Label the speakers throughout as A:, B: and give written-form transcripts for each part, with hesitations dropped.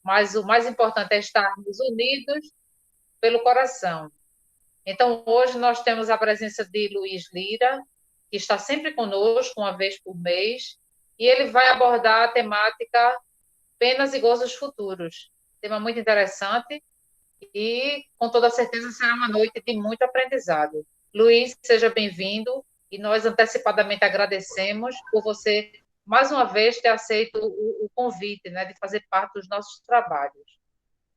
A: mas o mais importante é estarmos unidos pelo coração. Então, hoje nós temos a presença de Luiz Lira, que está sempre conosco, uma vez por mês, e ele vai abordar a temática Penas e Gozos Futuros. Tema muito interessante e, com toda certeza, será uma noite de muito aprendizado. Luiz, seja bem-vindo e nós antecipadamente agradecemos por você, mais uma vez, ter aceito o convite, né, de fazer parte dos nossos trabalhos.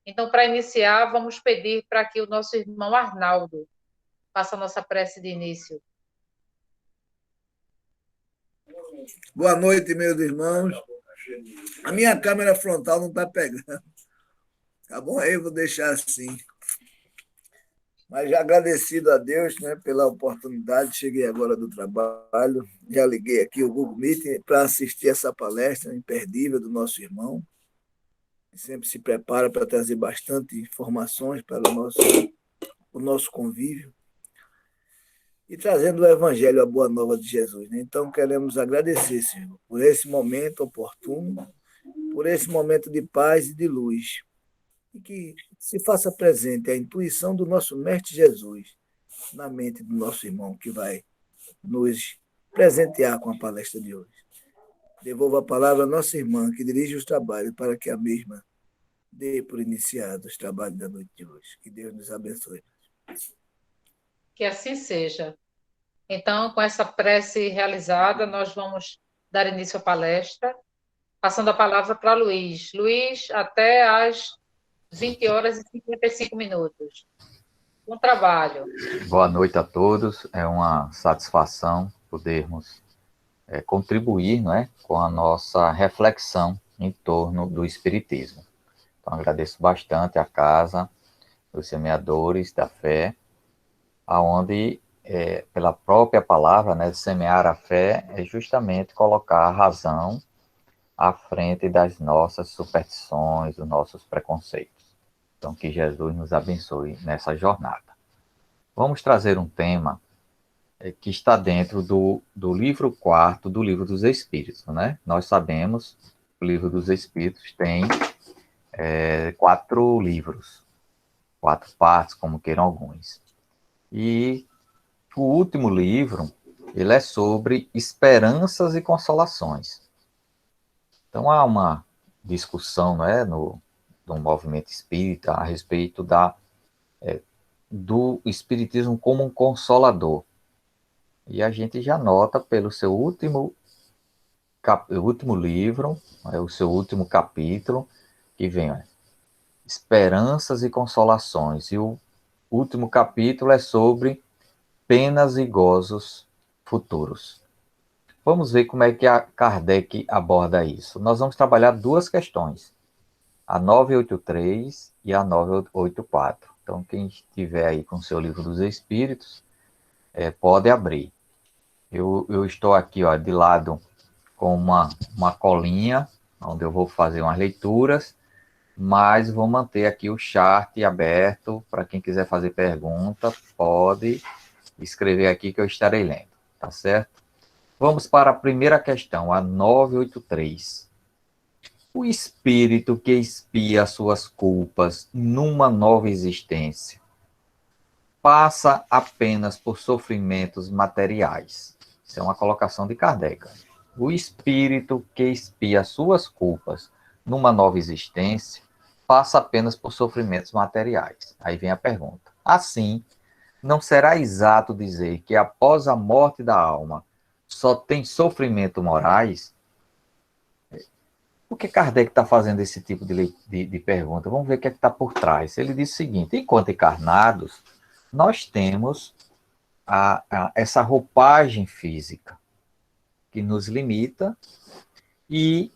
A: Então, para iniciar, vamos pedir para que o nosso irmão Arnaldo faça a nossa prece de início.
B: Boa noite, meus irmãos. A minha câmera frontal não está pegando. Tá bom? Aí eu vou deixar assim. Mas já agradecido a Deus, né, pela oportunidade. Cheguei agora do trabalho. Já liguei aqui o Google Meet para assistir essa palestra imperdível do nosso irmão. Sempre se prepara para trazer bastante informações para o nosso convívio. E trazendo o Evangelho, a boa nova de Jesus. Né? Então, queremos agradecer, Senhor, por esse momento oportuno, por esse momento de paz e de luz. E que se faça presente a intuição do nosso Mestre Jesus na mente do nosso irmão, que vai nos presentear com a palestra de hoje. Devolvo a palavra à nossa irmã, que dirige os trabalhos, para que a mesma dê por iniciado os trabalhos da noite de hoje. Que Deus nos abençoe.
A: Que assim seja. Então, com essa prece realizada, nós vamos dar início à palestra, passando a palavra para Luiz. Luiz, até às 20 horas e 55 minutos. Bom trabalho.
C: Boa noite a todos. É uma satisfação podermos contribuir, não é, com a nossa reflexão em torno do Espiritismo. Então, agradeço bastante a casa, os semeadores da fé, aonde, pela própria palavra, né, semear a fé é justamente colocar a razão à frente das nossas superstições, dos nossos preconceitos. Então, que Jesus nos abençoe nessa jornada. Vamos trazer um tema que está dentro do livro 4 do Livro dos Espíritos, né? Nós sabemos que o Livro dos Espíritos tem 4 livros, 4 partes, como queiram alguns. E o último livro, ele é sobre esperanças e consolações. Então, há uma discussão, não é, no movimento espírita a respeito do espiritismo como um consolador. E a gente já nota pelo seu último livro, o seu último capítulo, que vem Esperanças e Consolações. E o último capítulo é sobre penas e gozos futuros. Vamos ver como é que a Kardec aborda isso. Nós vamos trabalhar 2 questões, a 983 e a 984. Então, quem estiver aí com o seu Livro dos Espíritos, pode abrir. Eu estou aqui, de lado com uma colinha, onde eu vou fazer umas leituras, mas vou manter aqui o chat aberto para quem quiser fazer pergunta, pode escrever aqui que eu estarei lendo, tá certo? Vamos para a primeira questão, a 983. O espírito que expia suas culpas numa nova existência passa apenas por sofrimentos materiais. Isso é uma colocação de Kardec. O espírito que expia suas culpas numa nova existência passa apenas por sofrimentos materiais. Aí vem a pergunta. Assim, não será exato dizer que após a morte da alma só tem sofrimento morais? Por que Kardec está fazendo esse tipo de pergunta? Vamos ver o que é que está por trás. Ele diz o seguinte: enquanto encarnados, nós temos essa roupagem física que nos limita e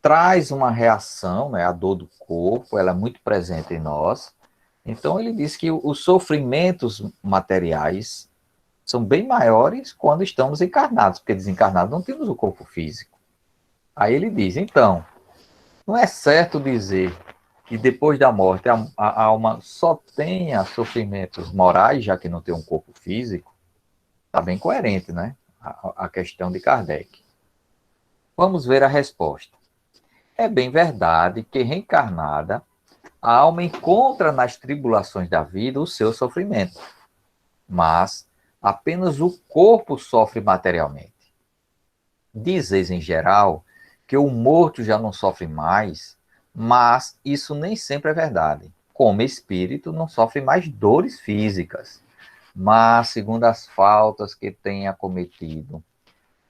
C: traz uma reação, né, a dor do corpo, ela é muito presente em nós. Então, ele diz que os sofrimentos materiais são bem maiores quando estamos encarnados, porque desencarnados não temos o corpo físico. Aí ele diz, então, não é certo dizer que depois da morte a alma só tenha sofrimentos morais, já que não tem um corpo físico. Está bem coerente, né? A questão de Kardec. Vamos ver a resposta. É bem verdade que, reencarnada, a alma encontra nas tribulações da vida o seu sofrimento, mas apenas o corpo sofre materialmente. Dizeis, em geral, que o morto já não sofre mais, mas isso nem sempre é verdade. Como espírito, não sofre mais dores físicas, mas, segundo as faltas que tenha cometido,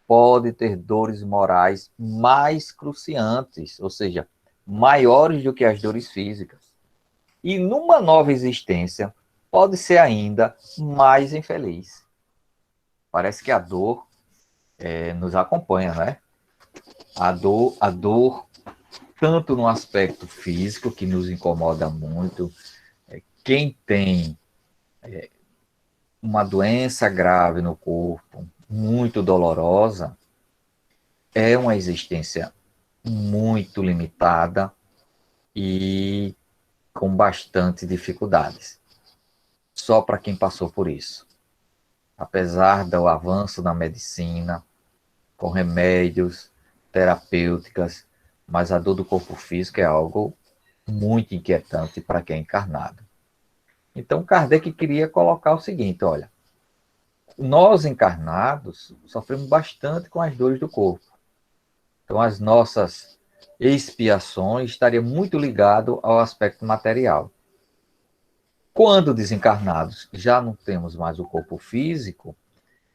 C: pode ter dores morais mais cruciantes, ou seja, maiores do que as dores físicas. E numa nova existência, pode ser ainda mais infeliz. Parece que a dor nos acompanha, né? A dor, tanto no aspecto físico, que nos incomoda muito. Quem tem uma doença grave no corpo, muito dolorosa, é uma existência muito limitada e com bastante dificuldades. Só para quem passou por isso. Apesar do avanço da medicina, com remédios, terapêuticas, mas a dor do corpo físico é algo muito inquietante para quem é encarnado. Então, Kardec queria colocar o seguinte, olha, nós encarnados sofremos bastante com as dores do corpo. Então, as nossas expiações estariam muito ligadas ao aspecto material. Quando desencarnados já não temos mais o corpo físico,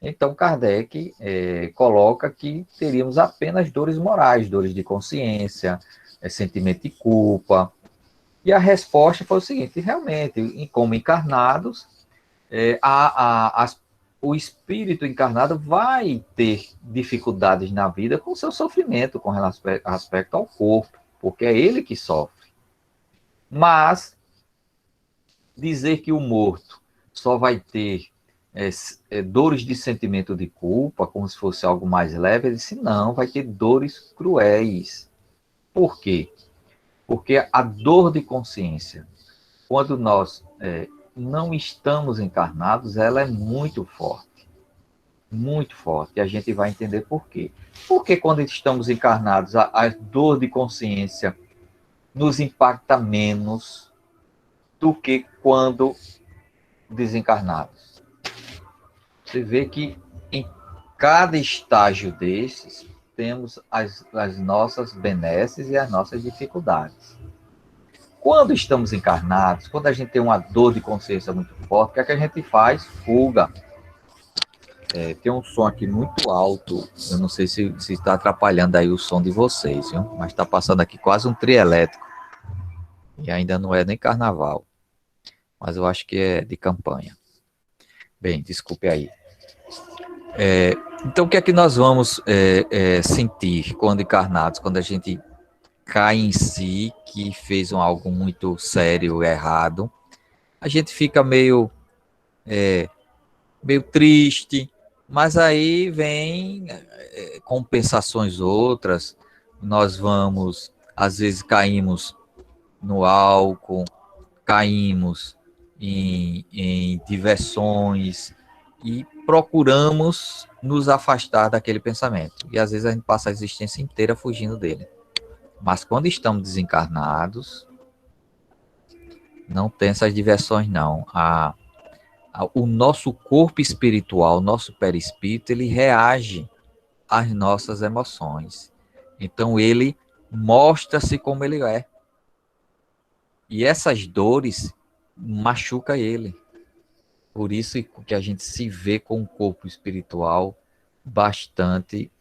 C: então Kardec coloca que teríamos apenas dores morais, dores de consciência, sentimento de culpa. E a resposta foi o seguinte, realmente, como encarnados, o espírito encarnado vai ter dificuldades na vida com seu sofrimento com respeito ao corpo, porque é ele que sofre. Mas dizer que o morto só vai ter dores de sentimento de culpa, como se fosse algo mais leve, ele disse, não, vai ter dores cruéis. Por quê? Porque a dor de consciência, quando nós não estamos encarnados, ela é muito forte. Muito forte. E a gente vai entender por quê. Porque quando estamos encarnados, a dor de consciência nos impacta menos do que quando desencarnados. Você vê que em cada estágio desses, temos as nossas benesses e as nossas dificuldades. Quando estamos encarnados, quando a gente tem uma dor de consciência muito forte, o que é que a gente faz? Fuga. Tem um som aqui muito alto, eu não sei se está atrapalhando aí o som de vocês, viu? Mas está passando aqui quase um trio elétrico. E ainda não é nem carnaval, mas eu acho que é de campanha. Bem, desculpe aí. Então, o que é que nós vamos sentir quando encarnados, quando a gente cai em si, que fez algo muito sério, errado? A gente fica meio triste, mas aí vem compensações outras, nós vamos, às vezes caímos no álcool, caímos em diversões e procuramos nos afastar daquele pensamento. E às vezes a gente passa a existência inteira fugindo dele. Mas quando estamos desencarnados, não tem essas diversões não. O nosso corpo espiritual, o nosso perispírito, ele reage às nossas emoções. Então ele mostra-se como ele é. E essas dores machucam ele. Por isso que a gente se vê com o corpo espiritual bastante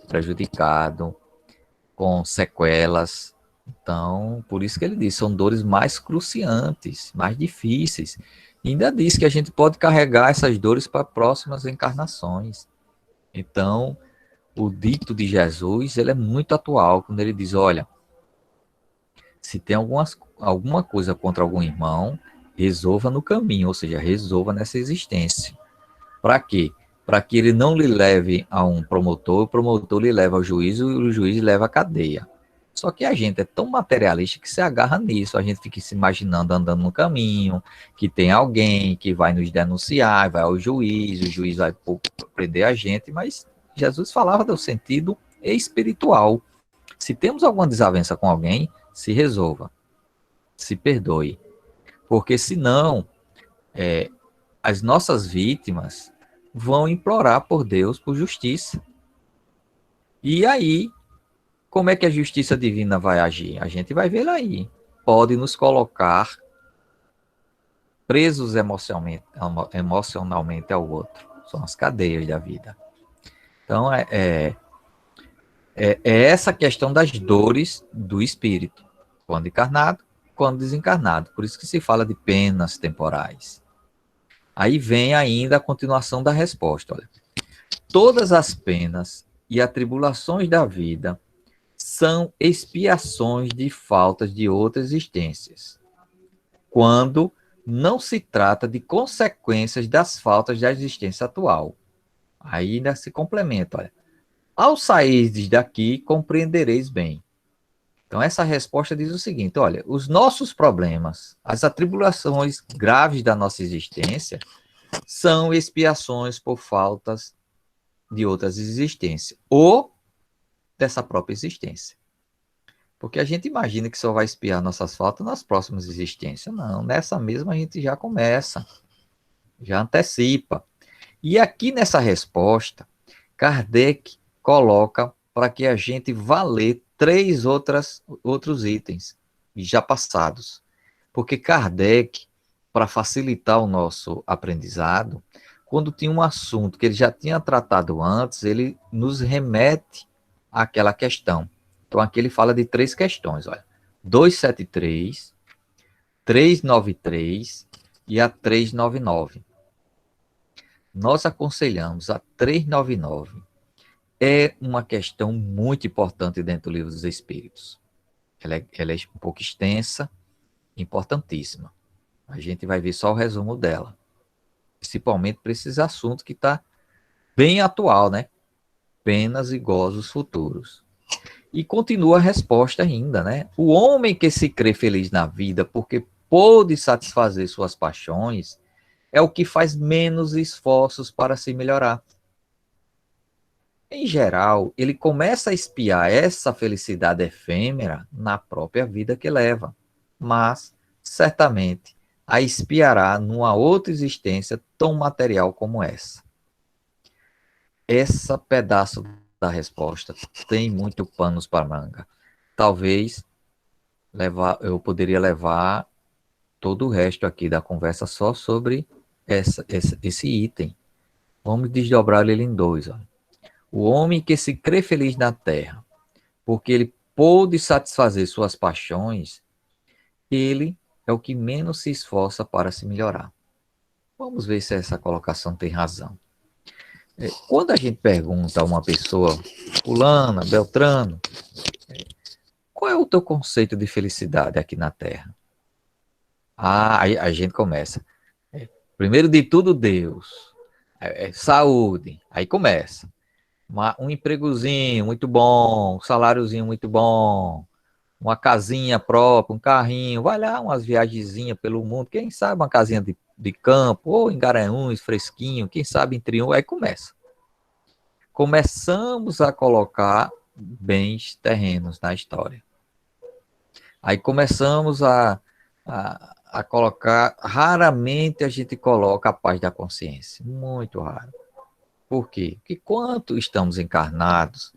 C: prejudicado, com sequelas. Então, por isso que ele diz, são dores mais cruciantes, mais difíceis. E ainda diz que a gente pode carregar essas dores para próximas encarnações. Então, o dito de Jesus, ele é muito atual, quando ele diz, olha, se tem alguma coisa contra algum irmão, resolva no caminho, ou seja, resolva nessa existência. Para quê? Para que ele não lhe leve a um promotor, o promotor lhe leva ao juízo e o juiz leva à cadeia. Só que a gente é tão materialista que se agarra nisso, a gente fica se imaginando andando no caminho, que tem alguém que vai nos denunciar, vai ao juiz, o juiz vai prender a gente, mas Jesus falava do sentido espiritual. Se temos alguma desavença com alguém, se resolva, se perdoe. Porque senão, as nossas vítimas vão implorar por Deus por justiça. E aí, como é que a justiça divina vai agir? A gente vai ver aí. Pode nos colocar presos emocionalmente ao outro. São as cadeias da vida. Então, é essa questão das dores do espírito, quando encarnado, quando desencarnado. Por isso que se fala de penas temporais. Aí vem ainda a continuação da resposta. Olha. Todas as penas e atribulações da vida são expiações de faltas de outras existências, quando não se trata de consequências das faltas da existência atual. Aí ainda se complementa, olha. Ao sairdes daqui, compreendereis bem. Então, essa resposta diz o seguinte, olha, os nossos problemas, as atribulações graves da nossa existência, são expiações por faltas de outras existências, ou dessa própria existência. Porque a gente imagina que só vai expiar nossas faltas nas próximas existências. Não, nessa mesma a gente já começa, já antecipa. E aqui nessa resposta, Kardec coloca para que a gente vá ler 3 outros itens já passados. Porque Kardec, para facilitar o nosso aprendizado, quando tinha um assunto que ele já tinha tratado antes, ele nos remete àquela questão. Então, aqui ele fala de 3 questões, olha. 273, 393 e a 399. Nós aconselhamos a 399. É uma questão muito importante dentro do Livro dos Espíritos. Ela é um pouco extensa, importantíssima. A gente vai ver só o resumo dela. Principalmente para esses assuntos que está bem atual, né? Penas e gozos futuros. E continua a resposta ainda, né? O homem que se crê feliz na vida porque pôde satisfazer suas paixões é o que faz menos esforços para se melhorar. Em geral, ele começa a espiar essa felicidade efêmera na própria vida que leva, mas, certamente, a espiará numa outra existência tão material como essa. Esse pedaço da resposta tem muito panos para manga. Talvez eu poderia levar todo o resto aqui da conversa só sobre esse item. Vamos desdobrar ele em 2. Olha. O homem que se crê feliz na terra, porque ele pôde satisfazer suas paixões, ele é o que menos se esforça para se melhorar. Vamos ver se essa colocação tem razão. Quando a gente pergunta a uma pessoa, fulana, beltrano, qual é o teu conceito de felicidade aqui na Terra? Aí a gente começa. Primeiro de tudo, Deus. Saúde. Aí começa. Um empregozinho muito bom, um saláriozinho muito bom, uma casinha própria, um carrinho, vai lá, umas viagenzinhas pelo mundo, quem sabe uma casinha de campo, ou em Garanhuns, fresquinho, quem sabe em Triunfo, aí começa. Começamos a colocar bens terrenos na história. Aí começamos a colocar, raramente a gente coloca a paz da consciência, muito raro. Por quê? Porque quando estamos encarnados,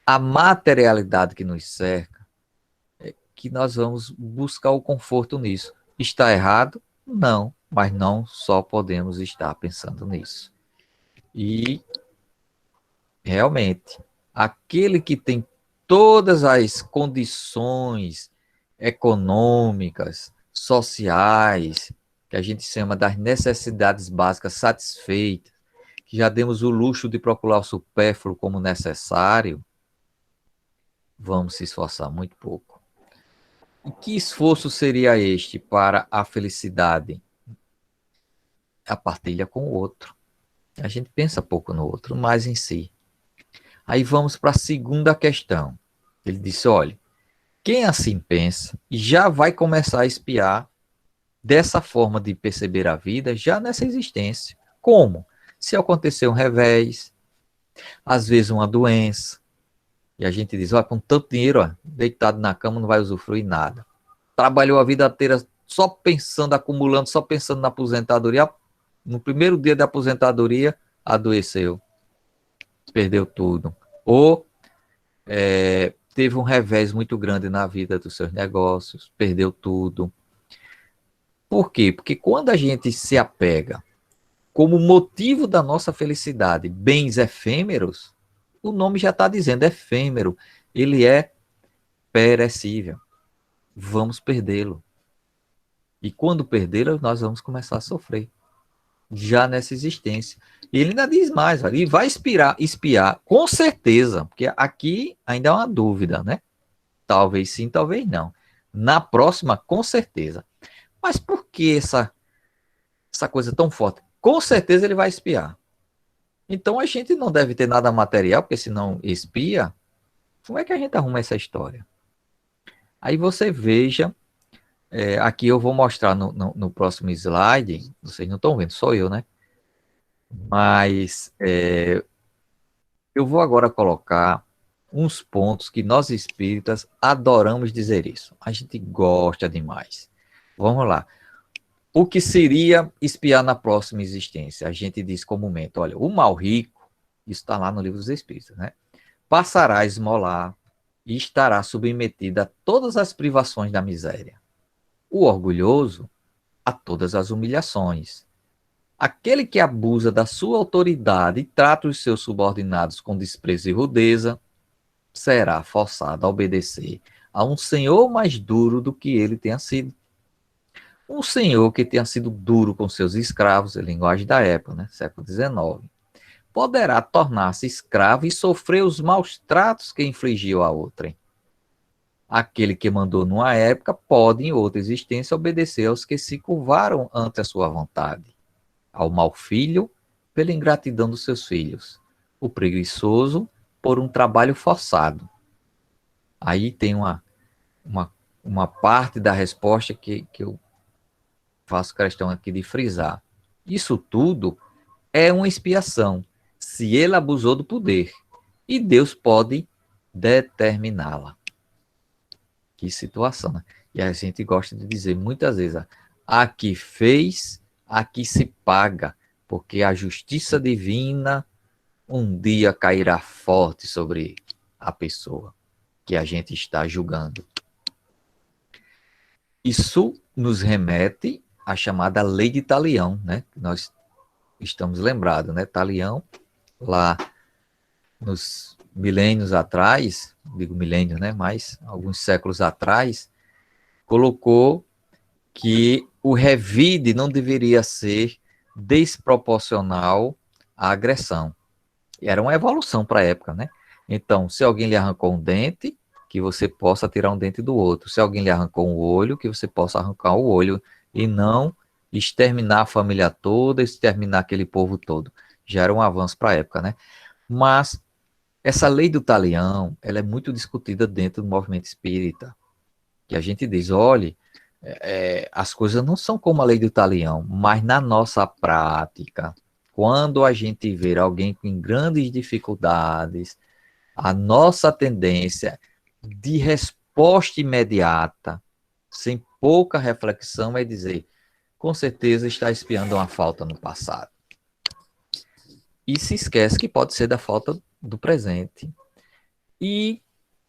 C: a materialidade que nos cerca, é que nós vamos buscar o conforto nisso. Está errado? Não, mas não só podemos estar pensando nisso. E, realmente, aquele que tem todas as condições econômicas, sociais, que a gente chama das necessidades básicas satisfeitas, que já demos o luxo de procurar o supérfluo como necessário, vamos se esforçar muito pouco. E que esforço seria este para a felicidade? A partilha com o outro. A gente pensa pouco no outro, mais em si. Aí vamos para a segunda questão. Ele disse, olha, quem assim pensa já vai começar a espiar dessa forma de perceber a vida já nessa existência. Como? Se acontecer um revés, às vezes uma doença, E a gente diz, olha, com tanto dinheiro, ó, deitado na cama, não vai usufruir nada. Trabalhou a vida inteira só pensando, acumulando, só pensando na aposentadoria. No primeiro dia da aposentadoria, adoeceu, perdeu tudo. Ou teve um revés muito grande na vida dos seus negócios, perdeu tudo. Por quê? Porque quando a gente se apega como motivo da nossa felicidade, bens efêmeros, o nome já está dizendo, efêmero, ele é perecível. Vamos perdê-lo. E quando perdê-lo, nós vamos começar a sofrer, já nessa existência. E ele ainda diz mais, ele vai espiar, com certeza, porque aqui ainda é uma dúvida, né? Talvez sim, talvez não. Na próxima, com certeza. Mas por que essa coisa tão forte? Com certeza ele vai espiar. Então a gente não deve ter nada material, porque se não espia, como é que a gente arruma essa história? Aí você veja, aqui eu vou mostrar no próximo slide, vocês não estão vendo, sou eu, né? Mas eu vou agora colocar uns pontos que nós espíritas adoramos dizer isso. A gente gosta demais. Vamos lá. O que seria espiar na próxima existência? A gente diz comumente, olha, o mal rico, isso está lá no livro dos Espíritos, né? Passará a esmolar e estará submetido a todas as privações da miséria. O orgulhoso, a todas as humilhações. Aquele que abusa da sua autoridade e trata os seus subordinados com desprezo e rudeza, será forçado a obedecer a um senhor mais duro do que ele tenha sido. Um senhor que tenha sido duro com seus escravos, a linguagem da época, né, século XIX, poderá tornar-se escravo e sofrer os maus tratos que infligiu a outrem. Aquele que mandou numa época pode, em outra existência, obedecer aos que se curvaram ante a sua vontade. Ao mau filho, pela ingratidão dos seus filhos. O preguiçoso, por um trabalho forçado. Aí tem uma parte da resposta que eu faço questão aqui de frisar. Isso tudo é uma expiação, se ele abusou do poder. E Deus pode determiná-la. Que situação, né? E a gente gosta de dizer muitas vezes, aqui fez, aqui se paga, porque a justiça divina um dia cairá forte sobre a pessoa que a gente está julgando. Isso nos remete à chamada lei de Talião, né? Nós estamos lembrados, né? Talião, lá nos milênios atrás, digo milênios, né? Mas alguns séculos atrás, colocou que o revide não deveria ser desproporcional à agressão. Era uma evolução para a época, né? Então, se alguém lhe arrancou um dente, que você possa tirar um dente do outro. Se alguém lhe arrancou um olho, que você possa arrancar o olho e não exterminar a família toda, exterminar aquele povo todo. Já era um avanço para a época, né? Mas essa lei do talião, ela é muito discutida dentro do movimento espírita, que a gente diz, olhe, as coisas não são como a lei do talião, mas na nossa prática, quando a gente vê alguém com grandes dificuldades, a nossa tendência de resposta imediata, sem pouca reflexão, é dizer, com certeza está espiando uma falta no passado. E se esquece que pode ser da falta do presente. E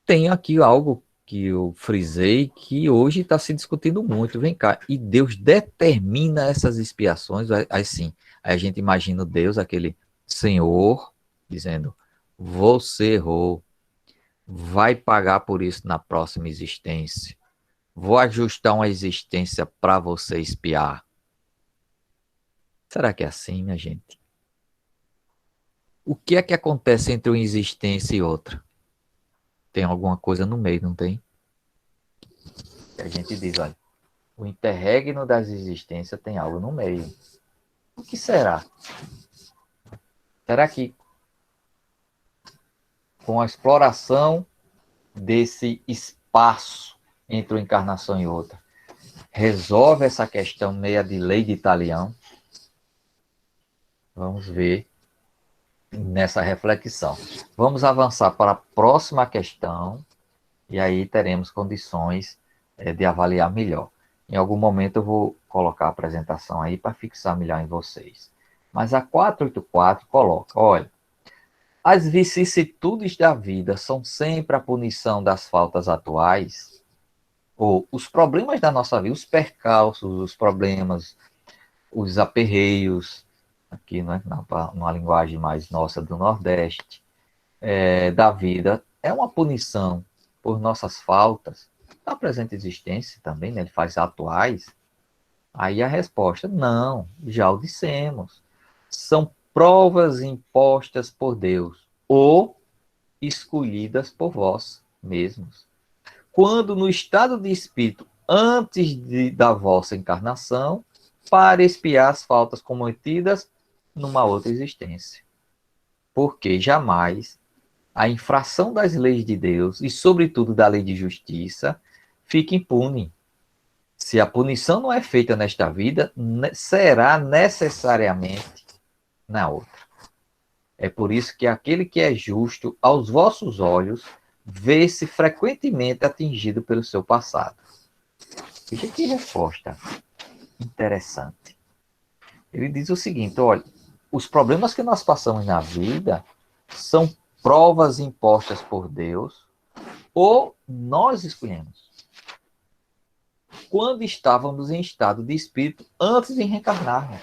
C: tem aqui algo que eu frisei, que hoje está se discutindo muito. Vem cá, e Deus determina essas expiações, assim, aí a gente imagina Deus, aquele Senhor, dizendo, você errou, vai pagar por isso na próxima existência. Vou ajustar uma existência para você expiar. Será que é assim, minha gente? O que é que acontece entre uma existência e outra? Tem alguma coisa no meio, não tem? A gente diz, olha, o interregno das existências tem algo no meio. O que será? Será que com a exploração desse espaço entre uma encarnação e outra, resolve essa questão meia de lei de Talião? Vamos ver. nessa reflexão. Vamos avançar para a próxima questão, e aí teremos condições de avaliar melhor. Em algum momento eu vou colocar a apresentação aí para fixar melhor em vocês. Mas a 484 coloca, olha, as vicissitudes da vida são sempre a punição das faltas atuais, ou os problemas da nossa vida, os percalços, os problemas, os aperreios, aqui né, numa linguagem mais nossa do Nordeste, da vida, é uma punição por nossas faltas, da presente existência também, né, ele faz atuais. Aí a resposta, não, já o dissemos. São provas impostas por Deus, ou escolhidas por vós mesmos. Quando no estado de espírito, antes da vossa encarnação, para expiar as faltas cometidas numa outra existência. Porque jamais a infração das leis de Deus, e sobretudo da lei de justiça, fica impune. Se a punição não é feita nesta vida, será necessariamente na outra. É por isso que aquele que é justo aos vossos olhos vê-se frequentemente atingido pelo seu passado. Veja que resposta interessante. Ele diz o seguinte, olha, os problemas que nós passamos na vida são provas impostas por Deus ou nós escolhemos. Quando estávamos em estado de espírito antes de reencarnarmos.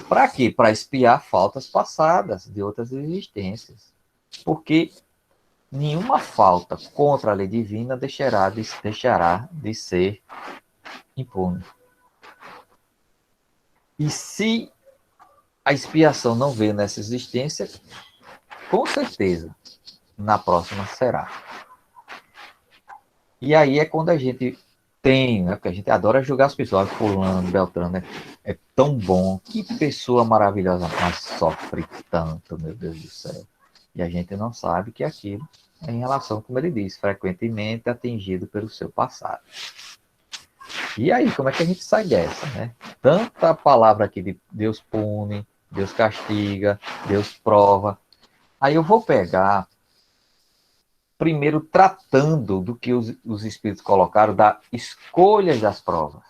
C: Para quê? Para expiar faltas passadas de outras existências. Porque nenhuma falta contra a lei divina deixará de ser impune. E se a expiação não veio nessa existência, com certeza, na próxima será. E aí é quando a gente tem, né, porque a gente adora julgar as pessoas, fulano, Beltrano, né? É tão bom, que pessoa maravilhosa, mas sofre tanto, meu Deus do céu. E a gente não sabe que aquilo é em relação, como ele diz, frequentemente atingido pelo seu passado. E aí, como é que a gente sai dessa, né? Tanta palavra aqui de Deus pune, Deus castiga, Deus prova. Aí eu vou pegar, primeiro tratando do que os espíritos colocaram, da escolha das provas.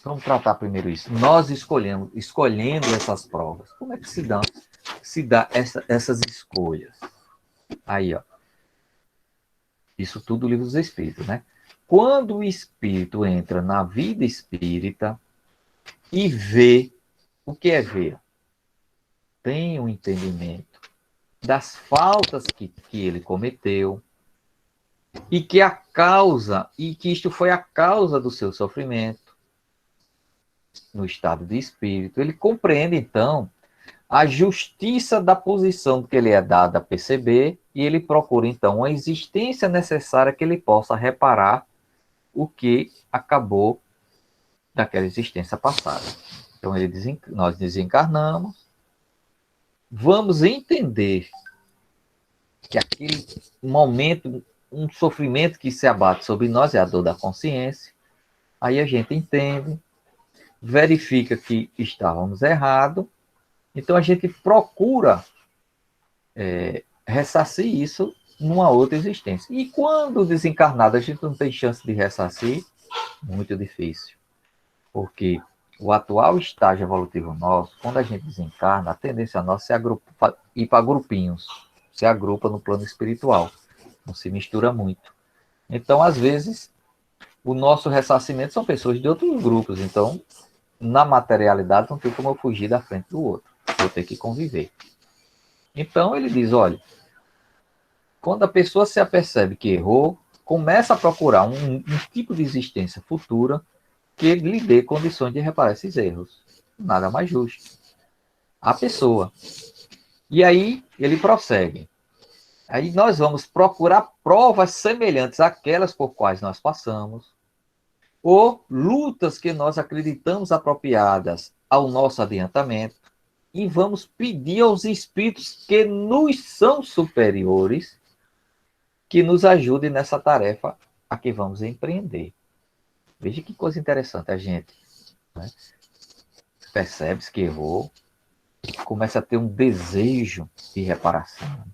C: Vamos tratar primeiro isso. Nós escolhendo essas provas. Como é que se dá essas escolhas? Aí, ó. Isso tudo o livro dos Espíritos, né? Quando o espírito entra na vida espírita e vê, o que é ver? Tem um entendimento das faltas que ele cometeu e que isto foi a causa do seu sofrimento no estado de espírito. Ele compreende, então, a justiça da posição que ele é dado a perceber e ele procura, então, uma existência necessária que ele possa reparar o que acabou daquela existência passada. Então, nós desencarnamos, vamos entender que aquele momento, um sofrimento que se abate sobre nós é a dor da consciência, aí a gente entende, verifica que estávamos errados, então a gente procura ressarcir isso numa outra existência. E quando desencarnado a gente não tem chance de ressarcir, muito difícil. Porque o atual estágio evolutivo nosso, quando a gente desencarna, a tendência nossa é ir para grupinhos, se agrupa no plano espiritual, não se mistura muito. Então, às vezes, o nosso ressarcimento são pessoas de outros grupos, então, na materialidade, não tem como eu fugir da frente do outro, vou ter que conviver. Então, ele diz, olha, quando a pessoa se apercebe que errou, começa a procurar um tipo de existência futura que lhe dê condições de reparar esses erros. Nada mais justo. A pessoa. E aí, ele prossegue. Aí nós vamos procurar provas semelhantes àquelas por quais nós passamos, ou lutas que nós acreditamos apropriadas ao nosso adiantamento, e vamos pedir aos espíritos que nos são superiores que nos ajudem nessa tarefa a que vamos empreender. Veja que coisa interessante, a gente, né, percebe-se que errou, começa a ter um desejo de reparação.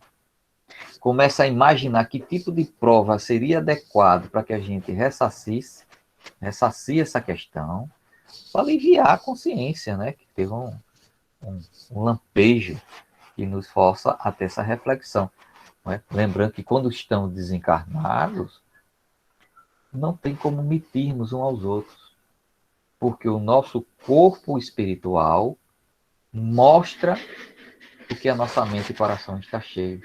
C: Começa a imaginar que tipo de prova seria adequado para que a gente ressacie essa questão, para aliviar a consciência, né? Que teve um lampejo que nos força a ter essa reflexão. Não é? Lembrando que quando estamos desencarnados, não tem como mentirmos uns aos outros, porque o nosso corpo espiritual mostra o que a nossa mente e coração está cheio.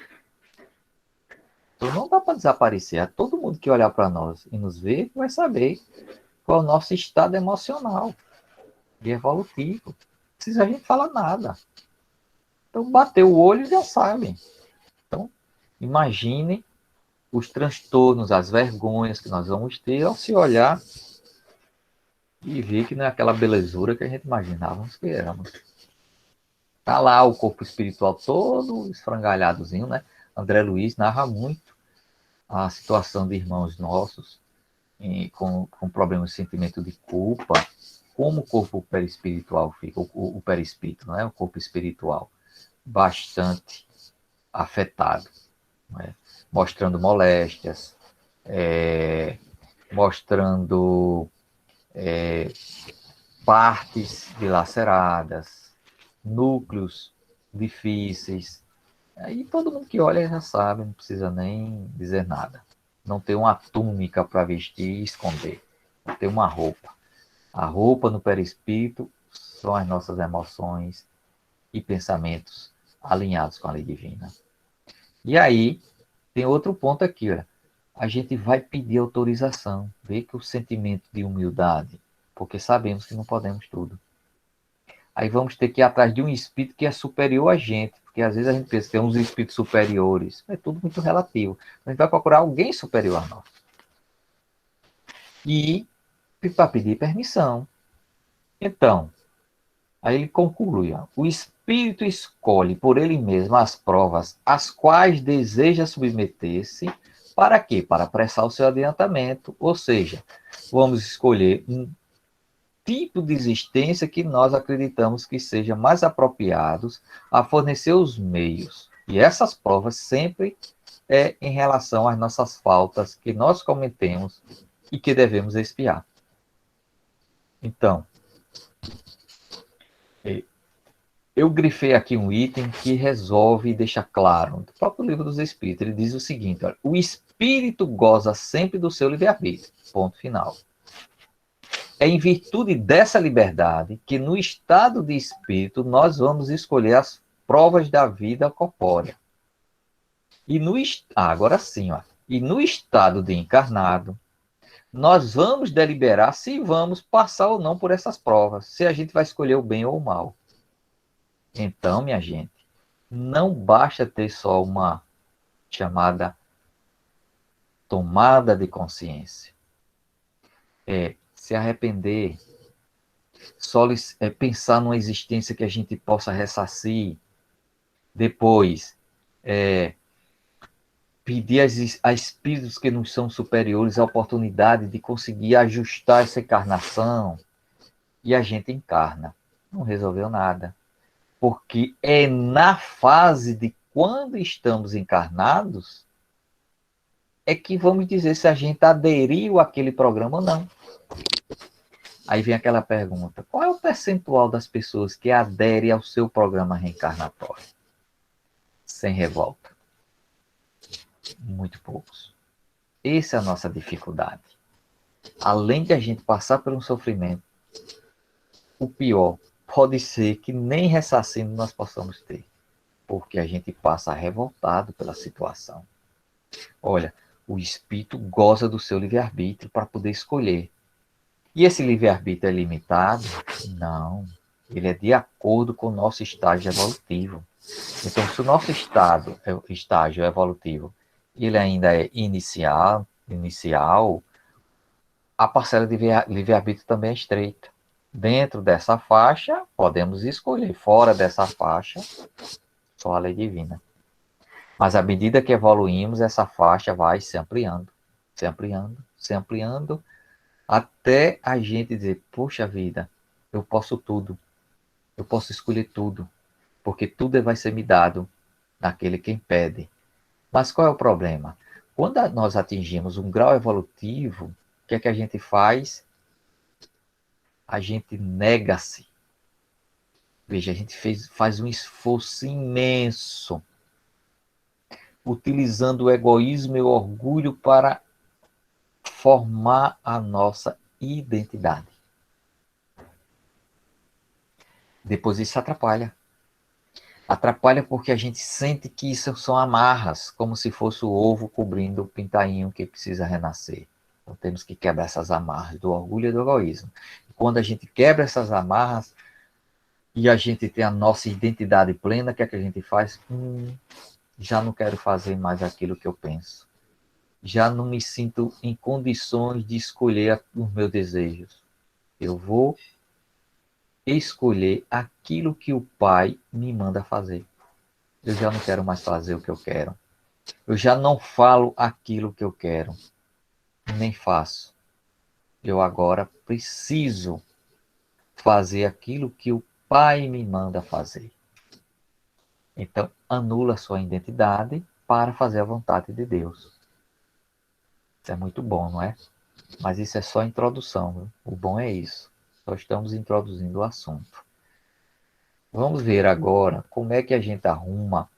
C: Então não dá para desaparecer. Todo mundo que olhar para nós e nos ver vai saber qual é o nosso estado emocional e evolutivo. Não precisa a gente falar nada. Então bateu o olho e já sabe. Então imagine os transtornos, as vergonhas que nós vamos ter ao se olhar e ver que não é aquela belezura que a gente imaginávamos que éramos. Tá lá o corpo espiritual todo esfrangalhadozinho, né? André Luiz narra muito a situação de irmãos nossos com problemas de sentimento de culpa, como o corpo perispiritual fica, o perispírito, não é? O corpo espiritual, bastante afetado, né? Mostrando moléstias, mostrando partes dilaceradas, núcleos difíceis. Aí todo mundo que olha já sabe, não precisa nem dizer nada. Não tem uma túnica para vestir e esconder. Não tem uma roupa. A roupa no perispírito são as nossas emoções e pensamentos alinhados com a lei divina. E aí, tem outro ponto aqui, olha. A gente vai pedir autorização. Vê que o sentimento de humildade, porque sabemos que não podemos tudo. Aí vamos ter que ir atrás de um espírito que é superior a gente, porque às vezes a gente pensa que tem uns espíritos superiores. É tudo muito relativo. A gente vai procurar alguém superior a nós. E para pedir permissão. Então, aí ele conclui, ó, o espírito escolhe por ele mesmo as provas às quais deseja submeter-se, para quê? Para apressar o seu adiantamento, ou seja, vamos escolher um tipo de existência que nós acreditamos que seja mais apropriados a fornecer os meios. E essas provas sempre é em relação às nossas faltas que nós cometemos e que devemos expiar. Então, eu grifei aqui um item que resolve e deixa claro, no próprio livro dos Espíritos, ele diz o seguinte, olha, o espírito goza sempre do seu livre-arbítrio, ponto final. É em virtude dessa liberdade que no estado de espírito nós vamos escolher as provas da vida corpórea. E agora sim, ó, e no estado de encarnado, nós vamos deliberar se vamos passar ou não por essas provas, se a gente vai escolher o bem ou o mal. Então, minha gente, não basta ter só uma chamada tomada de consciência. Se arrepender, só pensar numa existência que a gente possa ressarcir. Depois, pedir a espíritos que nos são superiores a oportunidade de conseguir ajustar essa encarnação. E a gente encarna. Não resolveu nada. Porque é na fase de quando estamos encarnados é que vamos dizer se a gente aderiu àquele programa ou não. Aí vem aquela pergunta, qual é o percentual das pessoas que aderem ao seu programa reencarnatório? Sem revolta. Muito poucos. Essa é a nossa dificuldade. Além de a gente passar por um sofrimento, o pior pode ser que nem ressarcindo nós possamos ter, porque a gente passa revoltado pela situação. Olha, o espírito goza do seu livre-arbítrio para poder escolher. E esse livre-arbítrio é limitado? Não. Ele é de acordo com o nosso estágio evolutivo. Então, se o nosso estágio evolutivo ele ainda é inicial, a parcela de livre-arbítrio também é estreita. Dentro dessa faixa, podemos escolher. Fora dessa faixa, só a lei divina. Mas à medida que evoluímos, essa faixa vai se ampliando, se ampliando, se ampliando, até a gente dizer, poxa vida, eu posso tudo, eu posso escolher tudo, porque tudo vai ser me dado naquele quem pede. Mas qual é o problema? Quando nós atingimos um grau evolutivo, o que é que a gente faz? A gente nega-se. Veja, a gente faz um esforço imenso, utilizando o egoísmo e o orgulho para formar a nossa identidade. Depois isso atrapalha. Atrapalha porque a gente sente que isso são amarras, como se fosse o ovo cobrindo o pintainho que precisa renascer. Então temos que quebrar essas amarras do orgulho e do egoísmo. E quando a gente quebra essas amarras e a gente tem a nossa identidade plena, o que é que a gente faz? Já não quero fazer mais aquilo que eu penso. Já não me sinto em condições de escolher os meus desejos. Eu vou escolher aquilo que o Pai me manda fazer. Eu já não quero mais fazer o que eu quero. Eu já não falo aquilo que eu quero, nem faço. Eu agora preciso fazer aquilo que o Pai me manda fazer. Então, anula a sua identidade para fazer a vontade de Deus. Isso é muito bom, não é? Mas isso é só introdução. Viu? O bom é isso. Só estamos introduzindo o assunto. Vamos ver agora como é que a gente arruma.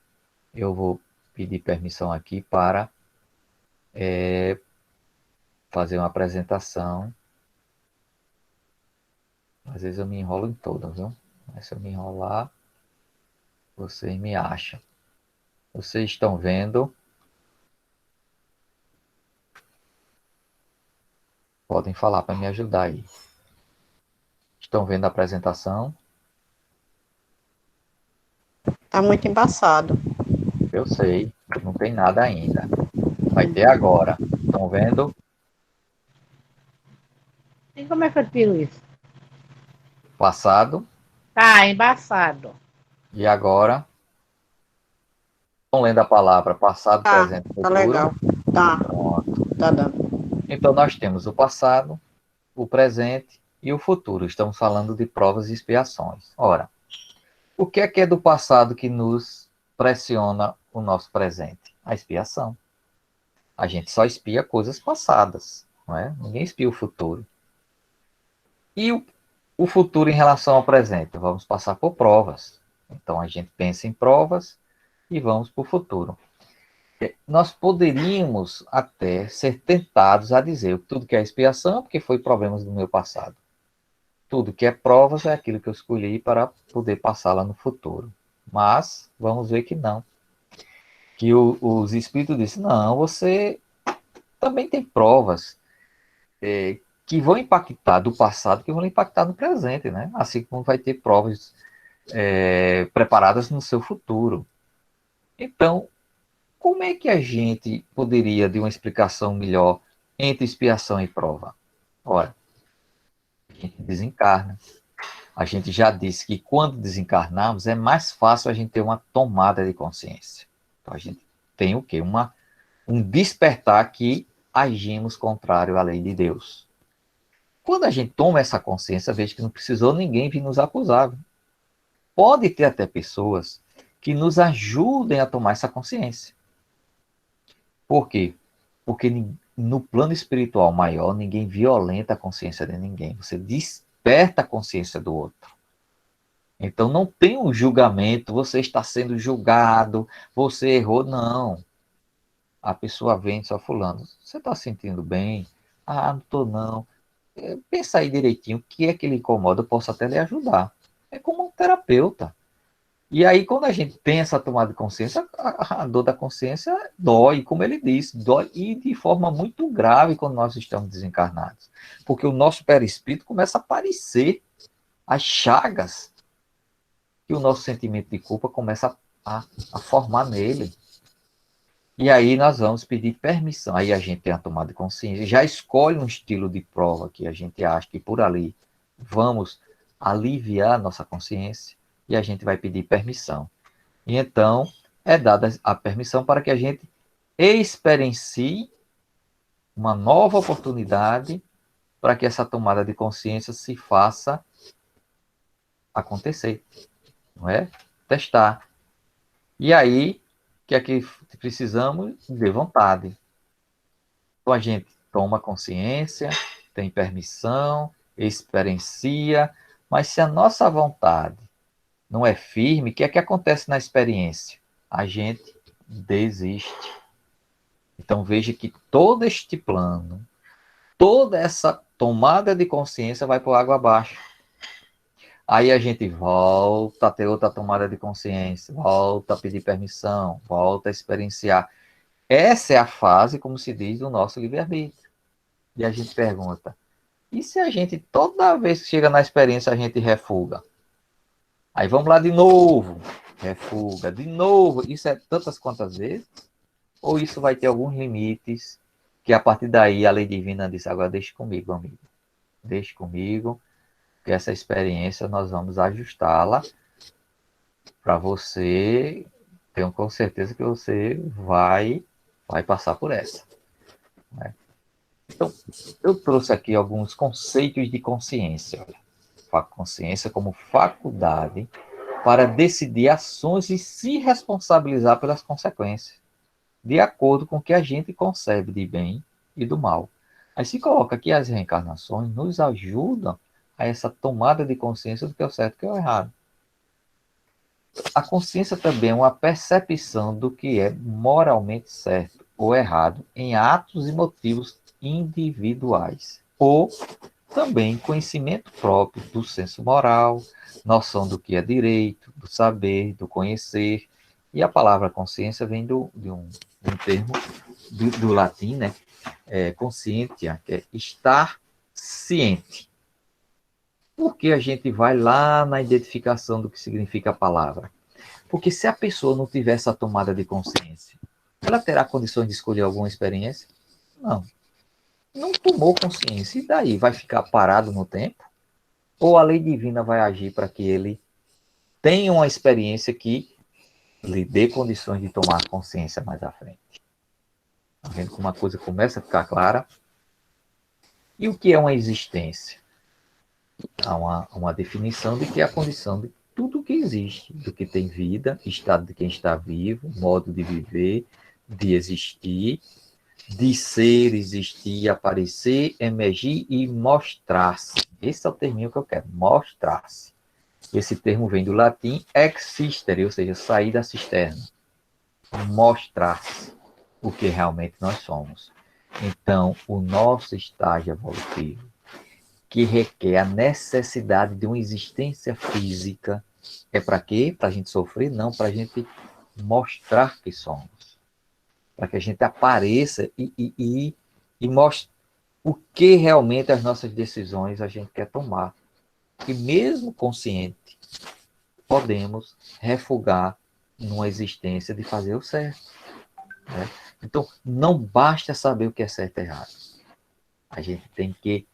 C: Eu vou pedir permissão aqui para fazer uma apresentação. Às vezes eu me enrolo em todas, viu? Mas se eu me enrolar, vocês me acham. Vocês estão vendo? Podem falar para me ajudar aí. Estão vendo a apresentação?
D: Tá muito embaçado.
C: Eu sei, não tem nada ainda. Vai ter agora. Estão vendo?
E: E como é que eu tiro isso?
C: Passado
E: Tá embaçado.
C: e agora. Estão lendo a palavra passado,
D: Tá,
C: presente e
D: tá
C: futuro?
D: legal. Tá,
C: Pronto.
D: tá dando.
C: Então nós temos o passado, o presente e o futuro. Estamos falando de provas e expiações. Ora, o que é do passado que nos pressiona o nosso presente? A expiação. A gente só espia coisas passadas, não é? Ninguém espia o futuro. E o futuro em relação ao presente? Vamos passar por provas. Então a gente pensa em provas e vamos para o futuro. Nós poderíamos até ser tentados a dizer que tudo que é expiação é porque foi problemas do meu passado. Tudo que é provas é aquilo que eu escolhi para poder passar lá no futuro. Mas vamos ver que não. Que os espíritos dizem, não, você também tem provas que vão impactar do passado, que vão impactar no presente, né? Assim como vai ter provas preparadas no seu futuro. Então, como é que a gente poderia dar uma explicação melhor entre expiação e prova? Ora, a gente desencarna. A gente já disse que quando desencarnamos é mais fácil a gente ter uma tomada de consciência. Então a gente tem o quê? Um despertar que agimos contrário à lei de Deus. Quando a gente toma essa consciência, veja que não precisou ninguém vir nos acusar. Pode ter até pessoas que nos ajudem a tomar essa consciência. Por quê? Porque no plano espiritual maior, ninguém violenta a consciência de ninguém. Você desperta a consciência do outro. Então não tem um julgamento, você está sendo julgado, você errou, não. A pessoa vem só fulano, você está sentindo bem? Ah, não estou não. Pensa aí direitinho, o que é que lhe incomoda, eu posso até lhe ajudar. É como um terapeuta. E aí, quando a gente tem essa tomada de consciência, a dor da consciência dói, como ele disse, dói e de forma muito grave quando nós estamos desencarnados. Porque o nosso perispírito começa a aparecer as chagas que o nosso sentimento de culpa começa a formar nele. E aí nós vamos pedir permissão. Aí a gente tem a tomada de consciência, já escolhe um estilo de prova que a gente acha que por ali vamos aliviar a nossa consciência e a gente vai pedir permissão. E então é dada a permissão para que a gente experiencie uma nova oportunidade para que essa tomada de consciência se faça acontecer, não é? testar. E aí, o que é que precisamos? De vontade. Então a gente toma consciência, tem permissão, experiencia, mas se a nossa vontade não é firme, o que é que acontece na experiência? A gente desiste. Então veja que todo este plano, toda essa tomada de consciência vai por água abaixo. Aí a gente volta a ter outra tomada de consciência, volta a pedir permissão, volta a experienciar. Essa é a fase, como se diz, do nosso livre-arbítrio. E a gente pergunta, e se a gente, toda vez que chega na experiência, a gente refuga? Aí vamos lá de novo, refuga, de novo. Isso é tantas quantas vezes? Ou isso vai ter alguns limites que a partir daí a lei divina diz, agora deixe comigo, amigo. Deixe comigo, que essa experiência nós vamos ajustá-la para você. Tenho com certeza que você vai passar por essa. Né? Então, eu trouxe aqui alguns conceitos de consciência. Consciência como faculdade para decidir ações e se responsabilizar pelas consequências, de acordo com o que a gente concebe de bem e do mal. Aí se coloca que as reencarnações nos ajudam a essa tomada de consciência do que é o certo e o que é o errado. A consciência também é uma percepção do que é moralmente certo ou errado em atos e motivos individuais, ou também conhecimento próprio do senso moral, noção do que é direito, do saber, do conhecer. E a palavra consciência vem de um termo do latim, né? Conscientia, que é estar ciente. Por que a gente vai lá na identificação do que significa a palavra? Porque se a pessoa não tiver essa tomada de consciência, ela terá condições de escolher alguma experiência? Não. Não tomou consciência. E daí? Vai ficar parado no tempo? Ou a lei divina vai agir para que ele tenha uma experiência que lhe dê condições de tomar consciência mais à frente? Tá vendo como uma coisa começa a ficar clara? E o que é uma existência? Há uma definição de que é a condição de tudo que existe, do que tem vida, estado de quem está vivo, modo de viver, de existir, de ser, existir, aparecer, emergir e mostrar-se. Esse é o termo que eu quero, mostrar-se. Esse termo vem do latim existere, ou seja, sair da cisterna. Mostrar-se o que realmente nós somos. Então, o nosso estágio evolutivo, que requer a necessidade de uma existência física, é para quê? Para a gente sofrer? Não, para a gente mostrar que somos. Para que a gente apareça e mostre o que realmente as nossas decisões a gente quer tomar. Que mesmo consciente, podemos refugar numa existência de fazer o certo. Né? Então, não basta saber o que é certo e errado. A gente tem que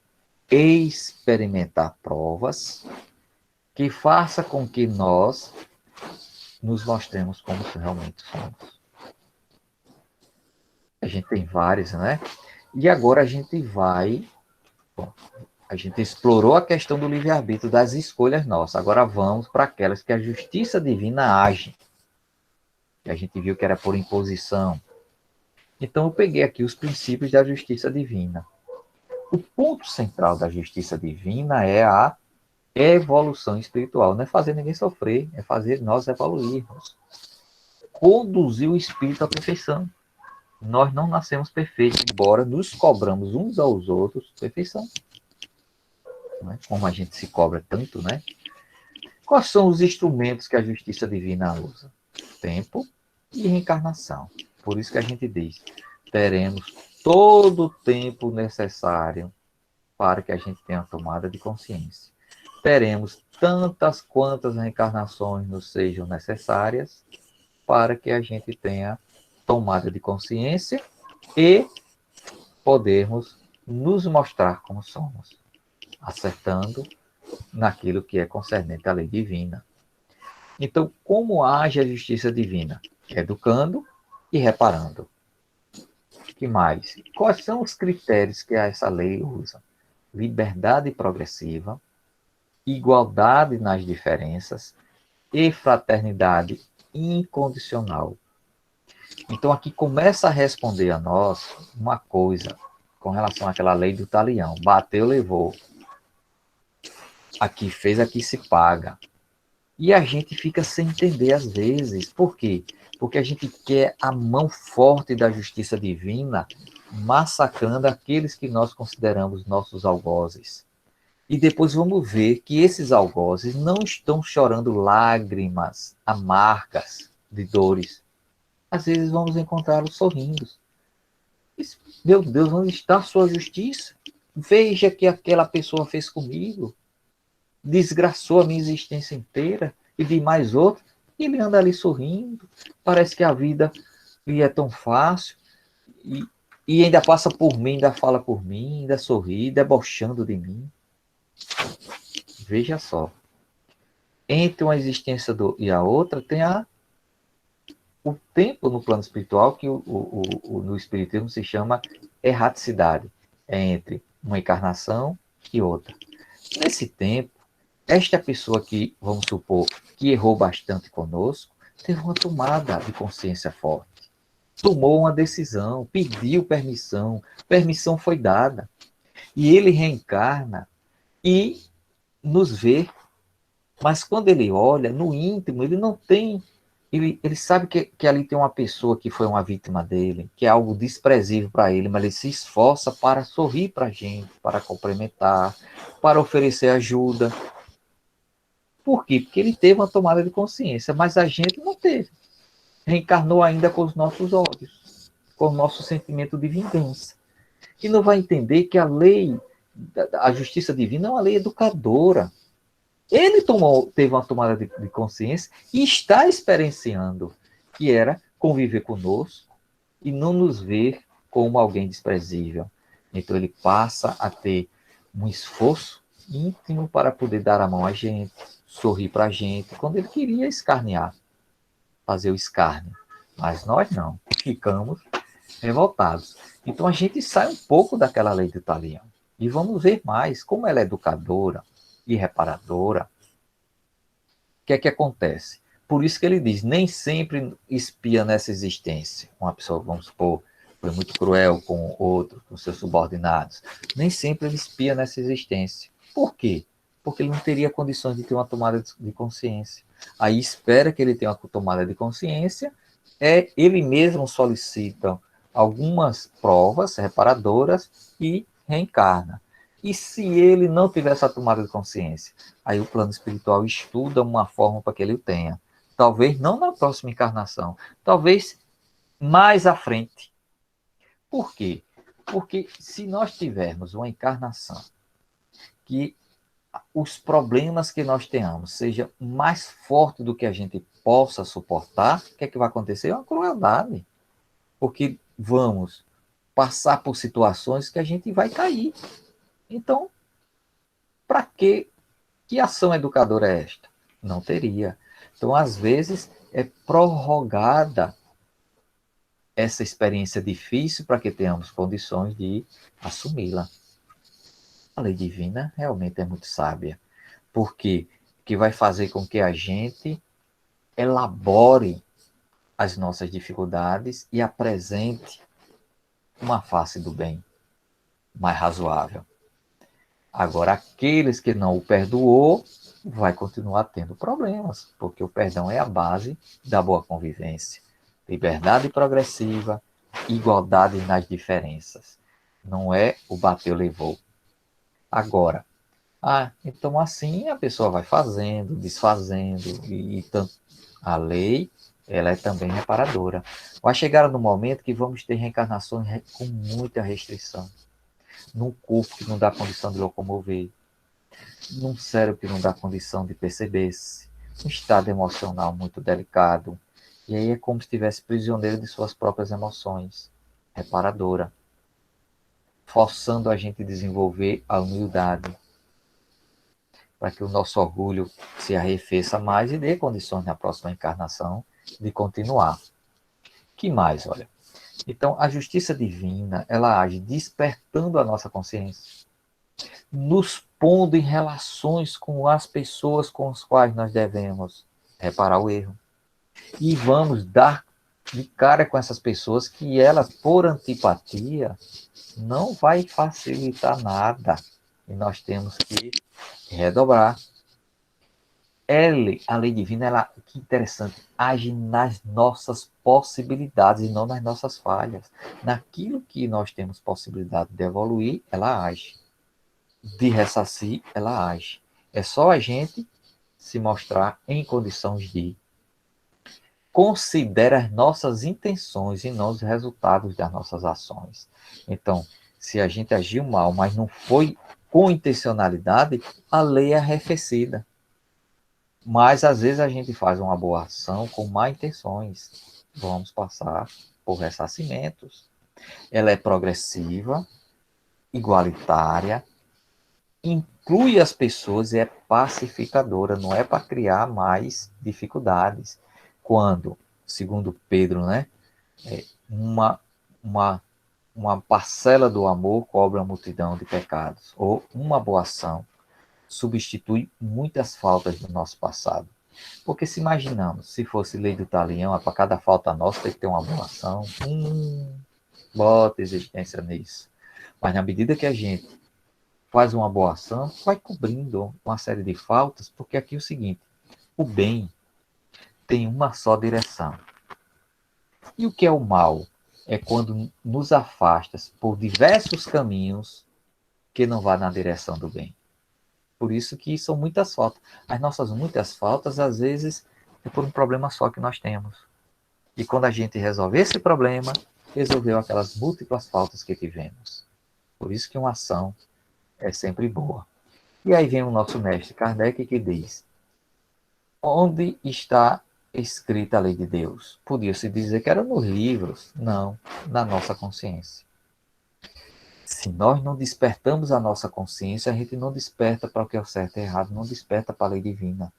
C: experimentar provas que faça com que nós nos mostremos como realmente somos. A gente tem várias, né? E agora a gente vai... Bom, a gente explorou a questão do livre-arbítrio, das escolhas nossas. Agora vamos para aquelas que a justiça divina age. Que a gente viu que era por imposição. Então eu peguei aqui os princípios da justiça divina. O ponto central da justiça divina é a evolução espiritual. Não é fazer ninguém sofrer, é fazer nós evoluirmos. Conduzir o espírito à perfeição. Nós não nascemos perfeitos, embora nos cobramos uns aos outros perfeição. Né? Como a gente se cobra tanto, né? Quais são os instrumentos que a justiça divina usa? Tempo e reencarnação. Por isso que a gente diz, teremos todo o tempo necessário para que a gente tenha a tomada de consciência. Teremos tantas quantas reencarnações nos sejam necessárias para que a gente tenha tomada de consciência e podermos nos mostrar como somos, acertando naquilo que é concernente à lei divina. Então, como age a justiça divina? Educando e reparando. O que mais? Quais são os critérios que essa lei usa? Liberdade progressiva, igualdade nas diferenças, e fraternidade incondicional. Então, aqui começa a responder a nós uma coisa com relação àquela lei do talião. Bateu, levou. Aqui fez, aqui se paga. E a gente fica sem entender às vezes. Por quê? Porque a gente quer a mão forte da justiça divina massacrando aqueles que nós consideramos nossos algozes. E depois vamos ver que esses algozes não estão chorando lágrimas amargas de dores. Às vezes vamos encontrá-los sorrindo. Meu Deus, onde está a sua justiça? Veja que aquela pessoa fez comigo. Desgraçou a minha existência inteira e de mais outra. E ele anda ali sorrindo. Parece que a vida lhe é tão fácil. E ainda passa por mim, ainda fala por mim, ainda sorri, debochando de mim. Veja só. Entre uma existência e a outra tem o tempo no plano espiritual que no espiritismo se chama erraticidade. É entre uma encarnação e outra. Nesse tempo, esta pessoa que, vamos supor, que errou bastante conosco, teve uma tomada de consciência forte. Tomou uma decisão, pediu permissão, permissão foi dada. E ele reencarna e nos vê. Mas quando ele olha, no íntimo, ele não tem... Ele sabe que ali tem uma pessoa que foi uma vítima dele, que é algo desprezível para ele, mas ele se esforça para sorrir para a gente, para cumprimentar, para oferecer ajuda. Por quê? Porque ele teve uma tomada de consciência, mas a gente não teve. Reencarnou ainda com os nossos olhos, com o nosso sentimento de vingança. E não vai entender que a lei, a justiça divina é uma lei educadora. Ele teve uma tomada de consciência e está experienciando, que era conviver conosco e não nos ver como alguém desprezível. Então ele passa a ter um esforço íntimo para poder dar a mão a gente, sorrir para a gente, quando ele queria escarnear, fazer o escárnio. Mas nós não, ficamos revoltados. Então a gente sai um pouco daquela lei do talião. E vamos ver mais como ela é educadora e reparadora. O que é que acontece? Por isso que ele diz, nem sempre espia nessa existência. Uma pessoa, vamos supor, foi muito cruel com outro, com seus subordinados. Nem sempre ele espia nessa existência. Por quê? Porque ele não teria condições de ter uma tomada de consciência. Aí espera que ele tenha uma tomada de consciência, ele mesmo solicita algumas provas reparadoras e reencarna. E se ele não tiver essa tomada de consciência? Aí o plano espiritual estuda uma forma para que ele o tenha. Talvez não na próxima encarnação, talvez mais à frente. Por quê? Porque se nós tivermos uma encarnação que os problemas que nós tenhamos seja mais forte do que a gente possa suportar, o que é que vai acontecer? É uma crueldade. Porque vamos passar por situações que a gente vai cair. Então, para que ação educadora é esta? Não teria. Então, às vezes, é prorrogada essa experiência difícil para que tenhamos condições de assumi-la. A lei divina realmente é muito sábia, porque que vai fazer com que a gente elabore as nossas dificuldades e apresente uma face do bem mais razoável. Agora, aqueles que não o perdoou, vai continuar tendo problemas, porque o perdão é a base da boa convivência. Liberdade progressiva, igualdade nas diferenças. Não é o bateu, levou. Agora, então assim a pessoa vai fazendo, desfazendo, e tanto a lei, ela é também reparadora. Vai chegar no momento que vamos ter reencarnações com muita restrição. Num corpo que não dá condição de locomover, num cérebro que não dá condição de perceber-se, um estado emocional muito delicado. E aí é como se estivesse prisioneiro de suas próprias emoções, reparadora, forçando a gente a desenvolver a humildade, para que o nosso orgulho se arrefeça mais e dê condições na próxima encarnação de continuar. Que mais, olha? Então, a justiça divina, ela age despertando a nossa consciência, nos pondo em relações com as pessoas com as quais nós devemos reparar o erro. E vamos dar de cara com essas pessoas que elas, por antipatia, não vai facilitar nada. E nós temos que redobrar. A lei divina, ela, que interessante, age nas nossas possibilidades e não nas nossas falhas. Naquilo que nós temos possibilidade de evoluir, ela age. De ressarcir, ela age. É só a gente se mostrar em condições de considerar as nossas intenções e não os resultados das nossas ações. Então, se a gente agiu mal, mas não foi com intencionalidade, a lei é arrefecida. Mas, às vezes, a gente faz uma boa ação com má intenções. Vamos passar por ressarcimentos. Ela é progressiva, igualitária, inclui as pessoas e é pacificadora, não é para criar mais dificuldades. Quando, segundo Pedro, né, uma, uma, uma parcela do amor cobre a multidão de pecados, ou uma boa ação substitui muitas faltas do nosso passado. Porque se imaginamos, se fosse lei do talião, para cada falta nossa tem que ter uma boa ação, bota existência nisso. Mas na medida que a gente faz uma boa ação, vai cobrindo uma série de faltas, porque aqui é o seguinte, o bem tem uma só direção. E o que é o mal? É quando nos afastas por diversos caminhos que não vá na direção do bem. Por isso que são muitas faltas. As nossas muitas faltas, às vezes, é por um problema só que nós temos. E quando a gente resolve esse problema, resolveu aquelas múltiplas faltas que tivemos. Por isso que uma ação é sempre boa. E aí vem o nosso mestre Kardec que diz: onde está escrita a lei de Deus? Podia-se dizer que era nos livros. Não, na nossa consciência. Se nós não despertamos a nossa consciência, a gente não desperta para o que é o certo e errado, não desperta para a lei divina.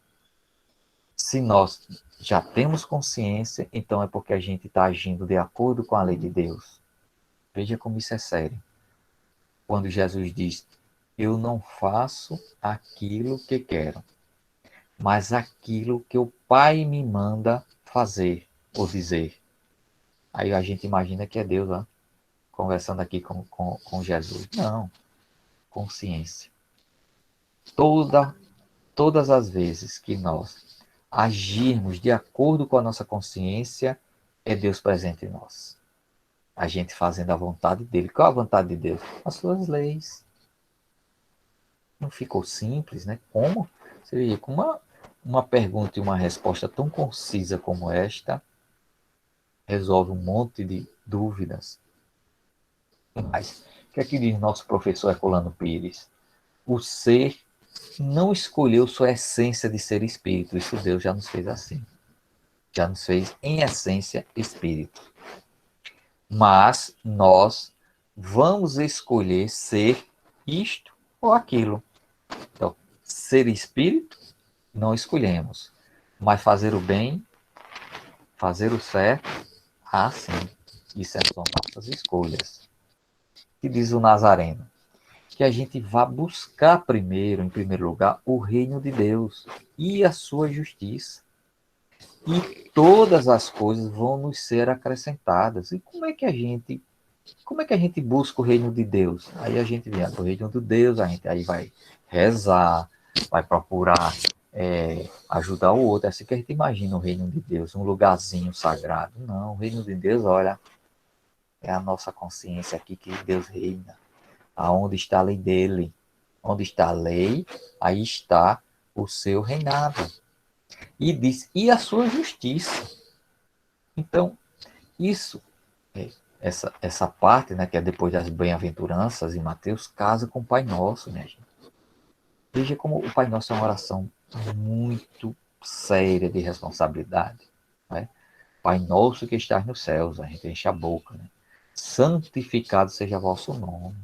C: Se nós já temos consciência, então é porque a gente está agindo de acordo com a lei de Deus. Veja como isso é sério. Quando Jesus diz: eu não faço aquilo que quero, mas aquilo que o Pai me manda fazer ou dizer. Aí a gente imagina que é Deus lá, conversando aqui com Jesus. Não, consciência. Todas as vezes que nós agirmos de acordo com a nossa consciência, é Deus presente em nós. A gente fazendo a vontade dele. Qual a vontade de Deus? As suas leis. Não ficou simples, né? Como? Você veja, com uma pergunta e uma resposta tão concisa como esta, resolve um monte de dúvidas. Mas, o que é que diz nosso professor Herculano Pires? O ser não escolheu sua essência de ser espírito. Isso Deus já nos fez assim. Já nos fez, em essência, espírito. Mas nós vamos escolher ser isto ou aquilo. Então, ser espírito, não escolhemos. Mas fazer o bem, fazer o certo, sim. Isso são nossas escolhas. Que diz o Nazareno? Que a gente vá buscar primeiro, em primeiro lugar, o reino de Deus e a sua justiça. E todas as coisas vão nos ser acrescentadas. E como é que a gente busca o reino de Deus? Aí a gente vem o reino de Deus, a gente aí vai rezar, vai procurar ajudar o outro. É assim que a gente imagina o reino de Deus, um lugarzinho sagrado. Não, o reino de Deus, olha, é a nossa consciência aqui que Deus reina. Aonde está a lei dele? Onde está a lei, aí está o seu reinado. E diz, e a sua justiça. Então, isso, essa parte, né, que é depois das bem-aventuranças em Mateus, casa com o Pai Nosso, né, gente? Veja como o Pai Nosso é uma oração muito séria de responsabilidade. Né? Pai Nosso que estás nos céus, a gente enche a boca, né? Santificado seja vosso nome.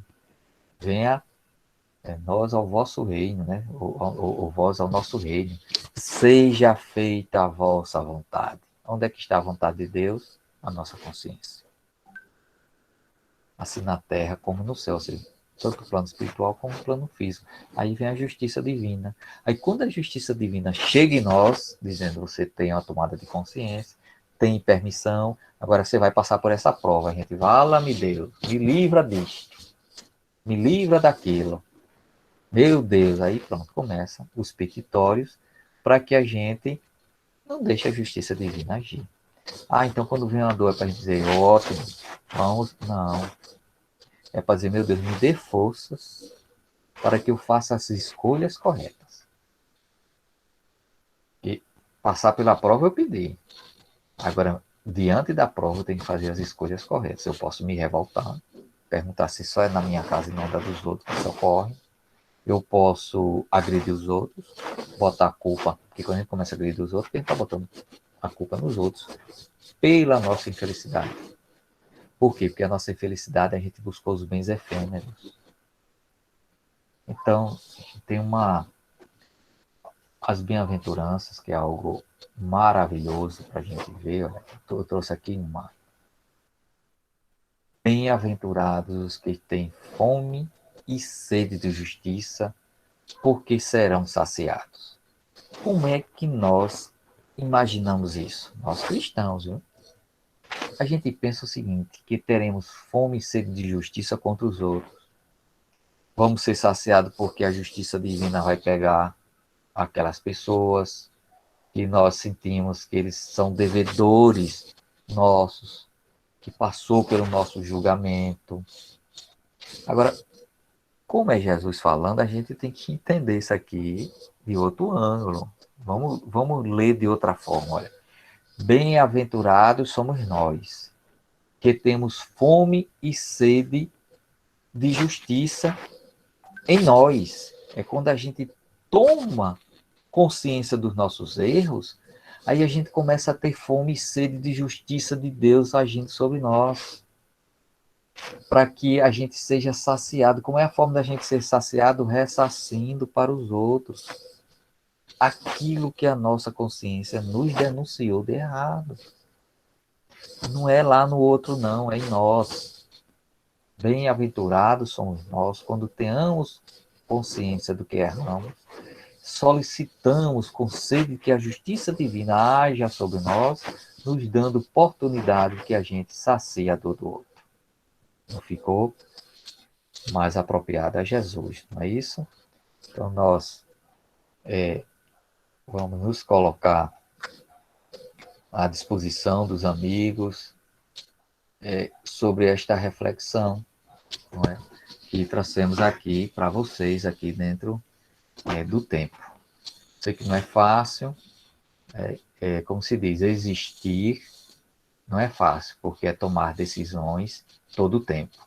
C: Venha nós ao vosso reino, né? Ou vós ao nosso reino. Seja feita a vossa vontade. Onde é que está a vontade de Deus? A nossa consciência. Assim na terra como no céu. Ou seja, tanto o plano espiritual como o plano físico. Aí vem a justiça divina. Aí quando a justiça divina chega em nós, dizendo você tem uma tomada de consciência, tem permissão, agora você vai passar por essa prova. A gente, vala-me Deus, me livra disto, me livra daquilo. Meu Deus, aí pronto, começa os petitórios para que a gente não deixe a justiça divina agir. Ah, então quando vem uma dor é para dizer, ótimo, vamos, não. É para dizer, meu Deus, me dê forças para que eu faça as escolhas corretas. E passar pela prova eu pedi. Agora, diante da prova eu tenho que fazer as escolhas corretas. Eu posso me revoltar, perguntar se só é na minha casa e não da dos outros que isso ocorre. Eu posso agredir os outros, botar a culpa, porque quando a gente começa a agredir os outros, a gente está botando a culpa nos outros pela nossa infelicidade. Por quê? Porque a nossa infelicidade a gente buscou os bens efêmeros. Então, tem as bem-aventuranças, que é algo maravilhoso para a gente ver. Olha, eu trouxe aqui uma. Bem-aventurados os que têm fome e sede de justiça, porque serão saciados. Como é que nós imaginamos isso? Nós cristãos, viu? A gente pensa o seguinte, que teremos fome e sede de justiça contra os outros. Vamos ser saciados porque a justiça divina vai pegar aquelas pessoas que nós sentimos que eles são devedores nossos, que passou pelo nosso julgamento. Agora, como é Jesus falando, a gente tem que entender isso aqui de outro ângulo. Vamos ler de outra forma. Olha. Bem-aventurados somos nós, que temos fome e sede de justiça em nós. É quando a gente toma consciência dos nossos erros, aí a gente começa a ter fome e sede de justiça de Deus agindo sobre nós, para que a gente seja saciado. Como é a forma da gente ser saciado? Ressarcindo para os outros aquilo que a nossa consciência nos denunciou de errado. Não é lá no outro, não, é em nós. Bem-aventurados somos nós quando tenhamos consciência do que erramos, solicitamos com sede que a justiça divina haja sobre nós, nos dando oportunidade que a gente sacie a dor do outro. Não ficou mais apropriado a Jesus, não é isso? Então nós vamos nos colocar à disposição dos amigos sobre esta reflexão, não é? Que trouxemos aqui para vocês, aqui dentro do tempo. Sei que não é fácil, como se diz, existir não é fácil, porque é tomar decisões todo o tempo.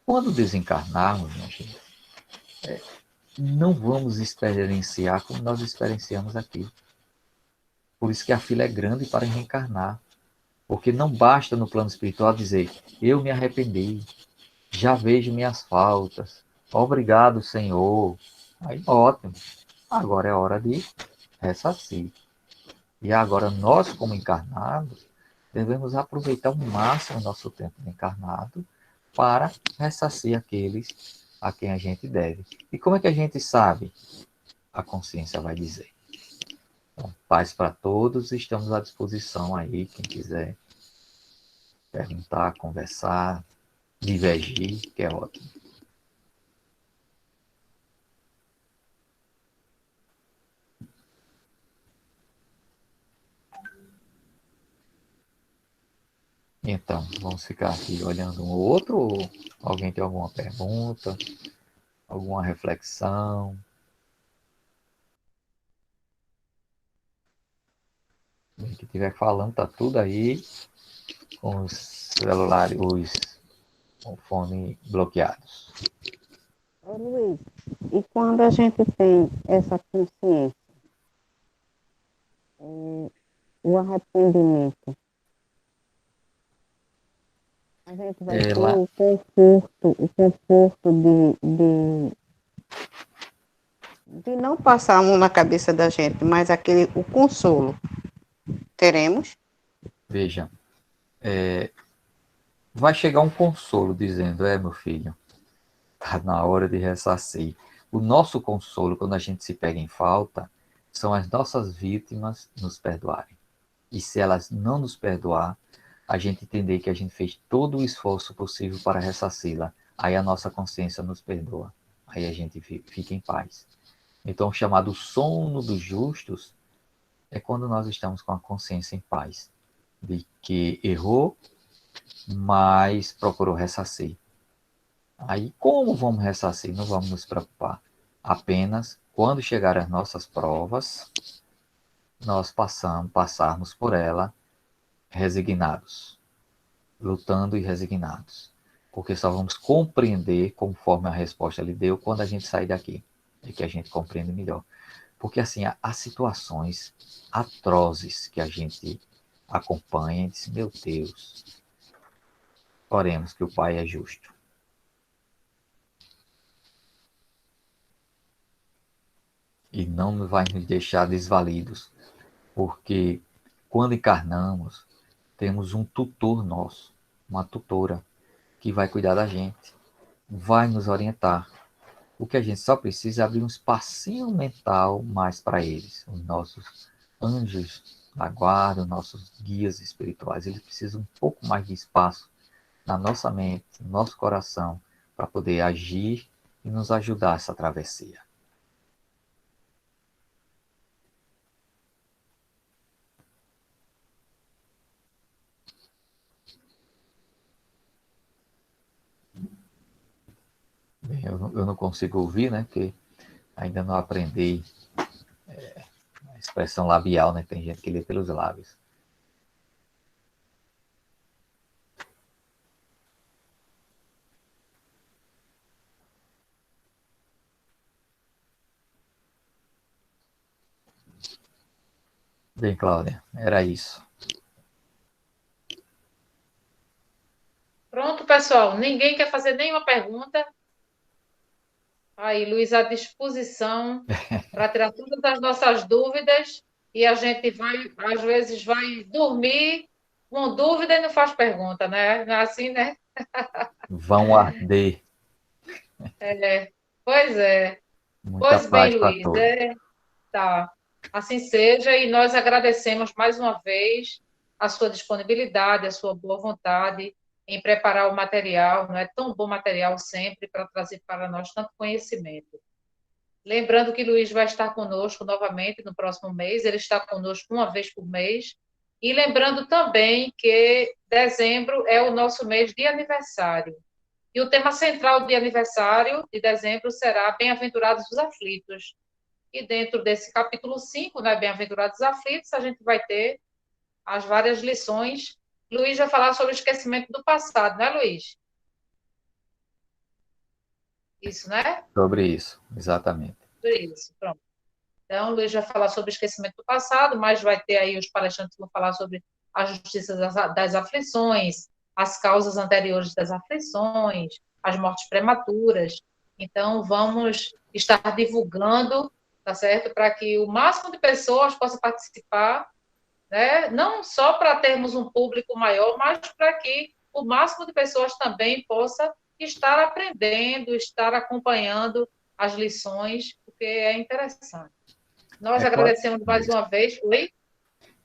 C: Quando desencarnarmos, minha gente, não vamos experienciar como nós experienciamos aqui. Por isso que a fila é grande para reencarnar. Porque não basta no plano espiritual dizer, eu me arrependi, já vejo minhas faltas, obrigado, Senhor. Aí, ótimo. Agora é hora de ressarcir. E agora nós, como encarnados, devemos aproveitar o máximo o nosso tempo de encarnado para ressarcir aqueles a quem a gente deve. E como é que a gente sabe? A consciência vai dizer. Então, paz para todos, estamos à disposição aí, quem quiser perguntar, conversar, divergir, que é ótimo. Então, vamos ficar aqui olhando um ao outro, ou alguém tem alguma pergunta, alguma reflexão? Quem que estiver falando, tá tudo aí com os celulares, com fone bloqueados.
D: Ô, Luiz, e quando a gente tem essa consciência, o arrependimento, a gente vai ter
C: Lá,
D: o conforto de não passar a mão na cabeça da gente, mas o consolo. Teremos?
C: veja, vai chegar um consolo dizendo, meu filho, Está na hora de ressarcir. O nosso consolo, quando a gente se pega em falta, são as nossas vítimas nos perdoarem. E se elas não nos perdoar, a gente entender que a gente fez todo o esforço possível para ressarci-la. Aí a nossa consciência nos perdoa. Aí a gente fica em paz. Então, o chamado sono dos justos é quando nós estamos com a consciência em paz. De que errou, mas procurou ressarcir. Aí, como vamos ressarcir? Não vamos nos preocupar. Apenas, quando chegar as nossas provas, nós passarmos por ela resignados, lutando e resignados. Porque só vamos compreender, conforme a resposta lhe deu, quando a gente sair daqui. É que a gente compreende melhor. Porque, assim, há situações atrozes que a gente acompanha e diz, meu Deus, oremos que o Pai é justo. E não vai nos deixar desvalidos, porque quando encarnamos, temos um tutor nosso, uma tutora, que vai cuidar da gente, vai nos orientar. O que a gente só precisa é abrir um espacinho mental mais para eles. Os nossos anjos da guarda, os nossos guias espirituais, eles precisam um pouco mais de espaço na nossa mente, no nosso coração, para poder agir e nos ajudar essa travessia. Bem, eu não consigo ouvir, né? Porque ainda não aprendi a expressão labial, né? Tem gente que lê pelos lábios. Bem, Cláudia, era isso.
A: Pronto, pessoal. Ninguém quer fazer nenhuma pergunta? Aí, Luiz, à disposição para tirar todas as nossas dúvidas e a gente vai, às vezes, vai dormir com dúvida e não faz pergunta, né? Não é assim, né?
C: Vão arder.
A: Pois é.
C: Muita
A: Pois bem,
C: paz para
A: Luiz,
C: todos.
A: tá. Assim seja, e nós agradecemos mais uma vez a sua disponibilidade, a sua boa vontade em preparar o material, não é tão bom material sempre para trazer para nós tanto conhecimento. Lembrando que Luiz vai estar conosco novamente no próximo mês, ele está conosco uma vez por mês. E lembrando também que dezembro é o nosso mês de aniversário. E o tema central de aniversário de dezembro será Bem-aventurados os aflitos. E dentro desse capítulo 5, né, Bem-aventurados os aflitos, a gente vai ter as várias lições. Luiz vai falar sobre o esquecimento do passado, né, Luiz? Isso, né?
C: Sobre isso, exatamente.
A: Sobre isso, pronto. Então, o Luiz vai falar sobre o esquecimento do passado, mas vai ter aí os palestrantes que vão falar sobre a justiça das aflições, as causas anteriores das aflições, as mortes prematuras. Então, vamos estar divulgando, tá certo? Para que o máximo de pessoas possa participar, né? Não só para termos um público maior, mas para que o máximo de pessoas também possa estar aprendendo, estar acompanhando as lições, porque é interessante. Nós
C: É quase,
A: agradecemos mais uma vez. Oi?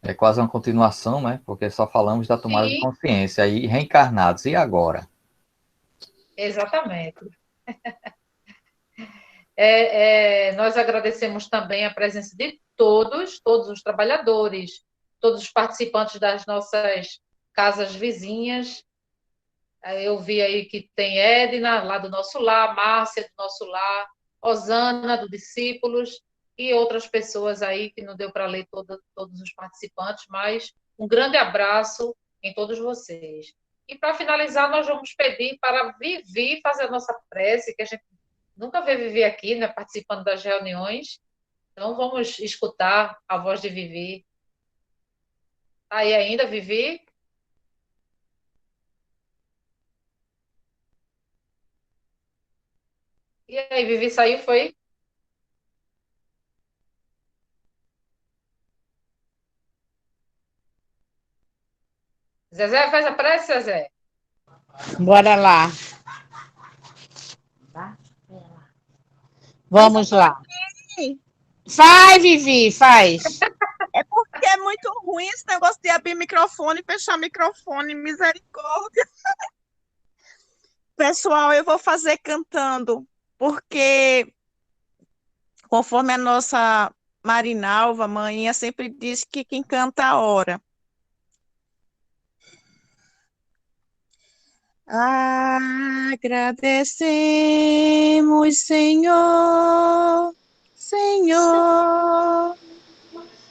C: é quase uma continuação, né? Porque só falamos da tomada de
A: Sim,
C: consciência. Aí, reencarnados, e agora?
A: exatamente. Nós agradecemos também a presença de todos os trabalhadores, todos os participantes das nossas casas vizinhas. Eu vi aí que tem Edna, lá do nosso lar, Márcia, do nosso lar, Osana, do Discípulos, e outras pessoas aí que não deu para ler todos os participantes, mas um grande abraço em todos vocês. E para finalizar, nós vamos pedir para Vivi fazer a nossa prece, que a gente nunca vê Vivi aqui, né, participando das reuniões. Então, vamos escutar a voz de Vivi. Está aí ainda, Vivi? E aí, Vivi saiu, foi? Zezé, faz a prece, Zezé.
E: Bora lá. Tá? Vamos lá.
F: Sim.
E: Faz, Vivi, faz.
F: É porque é muito ruim esse negócio de abrir microfone e fechar microfone, misericórdia. Pessoal, eu vou fazer cantando, porque conforme a nossa Marinalva, manhinha, sempre diz que quem canta a hora. Agradecemos, Senhor, Senhor,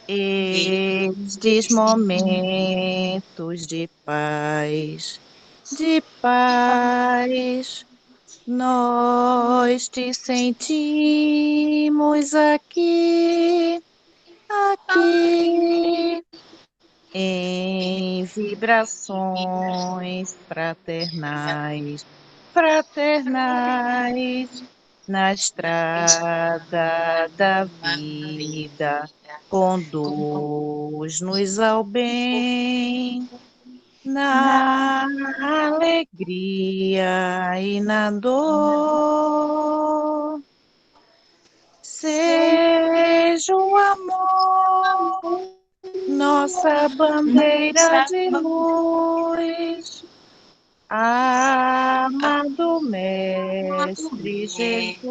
F: estes momentos de paz, nós te sentimos aqui, em vibrações fraternais, na estrada da vida, conduz-nos ao bem, na alegria e na dor. Seja o amor nossa bandeira de luz, amado Mestre Jesus,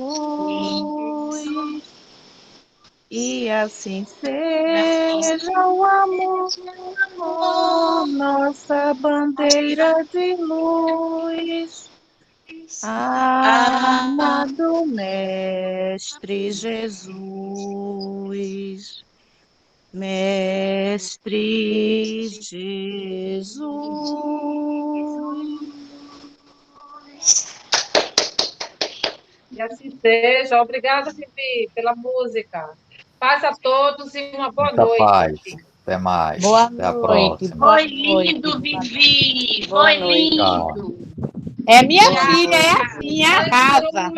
F: e assim seja o amor, nossa bandeira de luz, amado Mestre Jesus. Mestre Jesus.
A: E assim seja. Obrigada, Vivi, pela música. Paz a todos e uma boa
C: Muita
A: noite.
C: paz. Até mais.
E: Boa
C: Até a
E: noite.
C: próxima.
E: Boa
G: Foi lindo,
E: noite.
G: Vivi.
D: Boa
G: Foi
D: noite.
C: Tchau.
G: lindo.
E: É minha
D: Boa
E: filha, é
D: noite.
E: assim, é a casa.